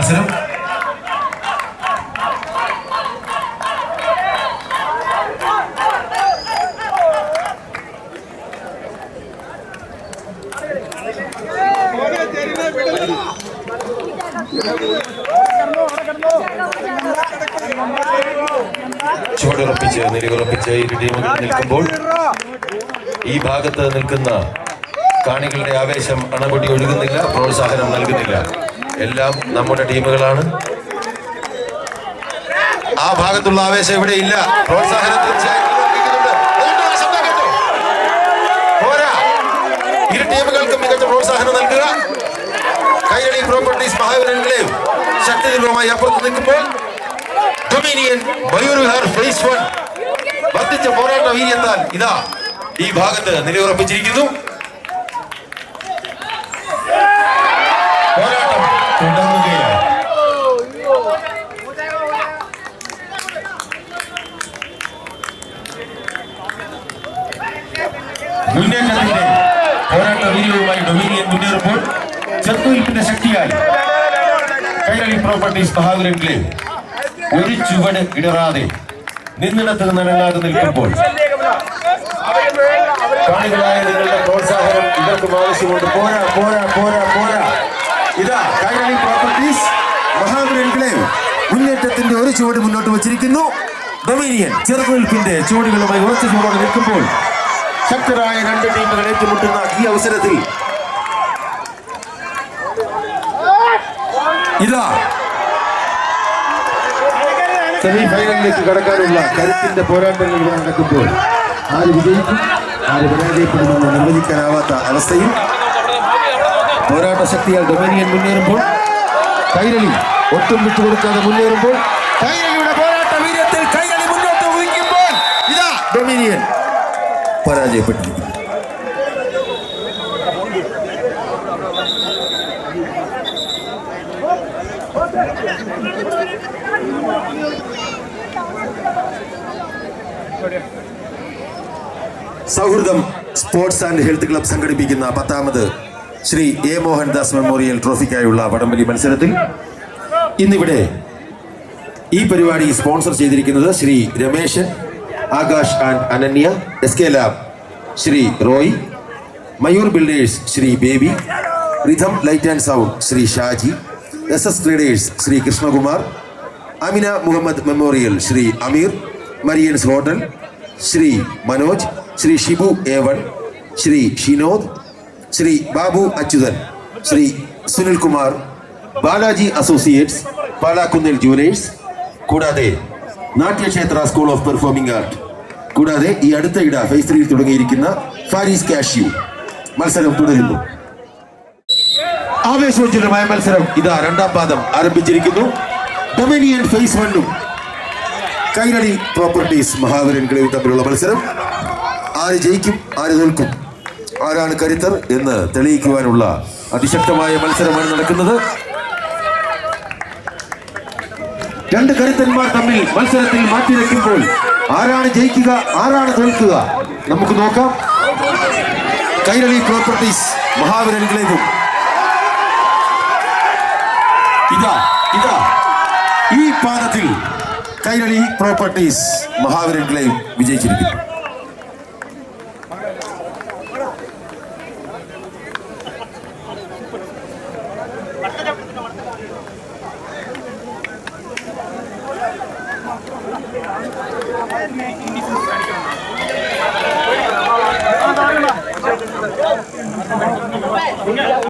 മത്സരം. ചുവടുറപ്പിച്ച് നിലയുറപ്പിച്ച് ഇരു ടീമുകൾ നിൽക്കുമ്പോൾ ഈ ഭാഗത്ത് നിൽക്കുന്ന കാണികളുടെ ആവേശം അണപൊടി ഒഴുകുന്നില്ല, പ്രോത്സാഹനം നൽകുന്നില്ല. എല്ലാം നമ്മുടെ ടീമുകളാണ്. ആ ഭാഗത്തുള്ള ആവേശം ഇവിടെ ഇല്ല. പ്രോത്സാഹനം തീർച്ചയായും പോരാ. ഇരു ടീമുകൾക്കും മികച്ച പ്രോത്സാഹനം നൽകുക. കൈരളി പ്രോപ്പർട്ടീസ് മഹാവീരൻകളെ ശക്തിപൂർവമായി അപ്പുറത്ത് നിൽക്കുമ്പോൾ ഡൊമിനിയൻ മയൂർ വിഹാർ ഫേസ് 1 വർദ്ധിച്ച പോരാട്ട വീര്യത്താൽ ഇതാ ഈ ഭാഗത്ത് നിലയുറപ്പിച്ചിരിക്കുന്നു. പോരാട്ടം തുടങ്ങുകയാണ്. മുന്നേറ്റത്തിന്റെ പോരാട്ട വീര്യവുമായി ഡൊമിനിയൻ മുന്നേറുമ്പോൾ ചെറുത്തുനിൽപ്പിന്റെ ശക്തിയായി കൈരളി പ്രോപ്പർട്ടീസ് മഹാവീരൻകളെ ഒരു ചുവട് ഇടറാതെ നിന്നിടത്ത് നിന്നടങ്ങാതെ നിൽക്കുമ്പോൾ കാണികളായ നിങ്ങളുടെ പ്രോത്സാഹനം ഇവർക്കും ആവശ്യമുണ്ട്. പോരാ പോരാ പോരാ പോരാ. ഇതാ കൈരളി പ്രോപ്പർട്ടീസ് മഹാവീരൻകളെ മുന്നേറ്റത്തിന്റെ ഒരു ചുവട് മുന്നോട്ട് വച്ചിരിക്കുന്നു. ഡൊമിനിയൻ ചെറുത്തുനിൽപ്പിന്റെ ചുവടുകളുമായി ഉറച്ച ചുവടോടെ നിൽക്കുമ്പോൾ ശക്തരായ രണ്ട് ടീമുകൾ ഏറ്റുമുട്ടുന്ന ഈ അവസരത്തിൽ ഇതാ സെമി ഫൈനലിലേക്ക് കടക്കാനുള്ള കരുത്തിന്റെ പോരാട്ടങ്ങൾ ഇവിടെ നടക്കുമ്പോൾ ആര് വിജയിക്കും ആര് പരാജയപ്പെടുമെന്ന് നിർവചിക്കാനാവാത്ത അവസ്ഥയിൽ പോരാട്ട ശക്തിയാൽ ഡൊമിനിയൻ മുന്നേറുമ്പോൾ കൈരളി ഒട്ടും വിട്ടുകൊടുക്കാതെ മുന്നേറുമ്പോൾ കൈരളിയുടെ പോരാട്ട വീര്യത്തിൽ കൈരളി മുന്നോട്ട് ഉദിക്കുമ്പോൾ ഇതാ ഡൊമിനിയൻ പരാജയപ്പെട്ടിരിക്കുന്നു. സൗഹൃദം സ്പോർട്സ് ആൻഡ് ഹെൽത്ത് ക്ലബ് സംഘടിപ്പിക്കുന്ന 10ാമത് ശ്രീ എ മോഹൻദാസ് മെമ്മോറിയൽ ട്രോഫിക്കായുള്ള വടംവലി മത്സരത്തിൽ ഇന്നിവിടെ ഈ പരിപാടി സ്പോൺസർ ചെയ്തിരിക്കുന്നത് Shri Rameshan, Akash and Ananya, SK lab Shri Roy, Mayur builders Shri Baby, rhythm light and sound Shri Shaji, SS traders Shri Krishnakumar, Amina Muhammad memorial Shri Ameer, Marians hotel Shri Manoj, Shri Shibu A1, Shri Shinod, Shri Babu Achuthan, Shri Sunil Kumar, Balaji associates, Palakkunnil jewellers, കൂടാതെ Natyakshetra school of performing art, കൂടാതെ ഈ അടുത്തയിട ഫേസ് 3 തുടങ്ങിയിരിക്കുന്ന ഫാരീസ് കാഷ്യൂ. മത്സരം തുടരുന്നു. ആവേശോജ്വലമായ മത്സരം ഇതാ രണ്ടാം പാദം ആരംഭിച്ചിരിക്കുന്നു. ഡൊമിനിയൻ ഫേസ് 1ഉം കൈരളി പ്രോപ്പർട്ടീസ് മഹാവീരൻകളെയും തമ്മിലുള്ള മത്സരം. ആര് ജയിക്കും ആര് തോൽക്കും, ആരാണ് കരുത്തർ എന്ന് തെളിയിക്കുവാനുള്ള അതിശക്തമായ മത്സരമാണ് നടക്കുന്നത്. രണ്ട് കരുത്തന്മാർ തമ്മിൽ മത്സരത്തിൽ മാറ്റിവെക്കുമ്പോൾ ആരാണ് ജയിക്കുക ആരാണ് തോൽക്കുക നമുക്ക് നോക്കാം. കൈരളി പ്രോപ്പർട്ടീസ് മഹാവീരൻകളെയും ഇതാ ഇതാ ഈ പാദത്തിൽ കൈരളി പ്രോപ്പർട്ടീസ് മഹാവീരൻകളെയും വിജയിച്ചിരിക്കുന്നു.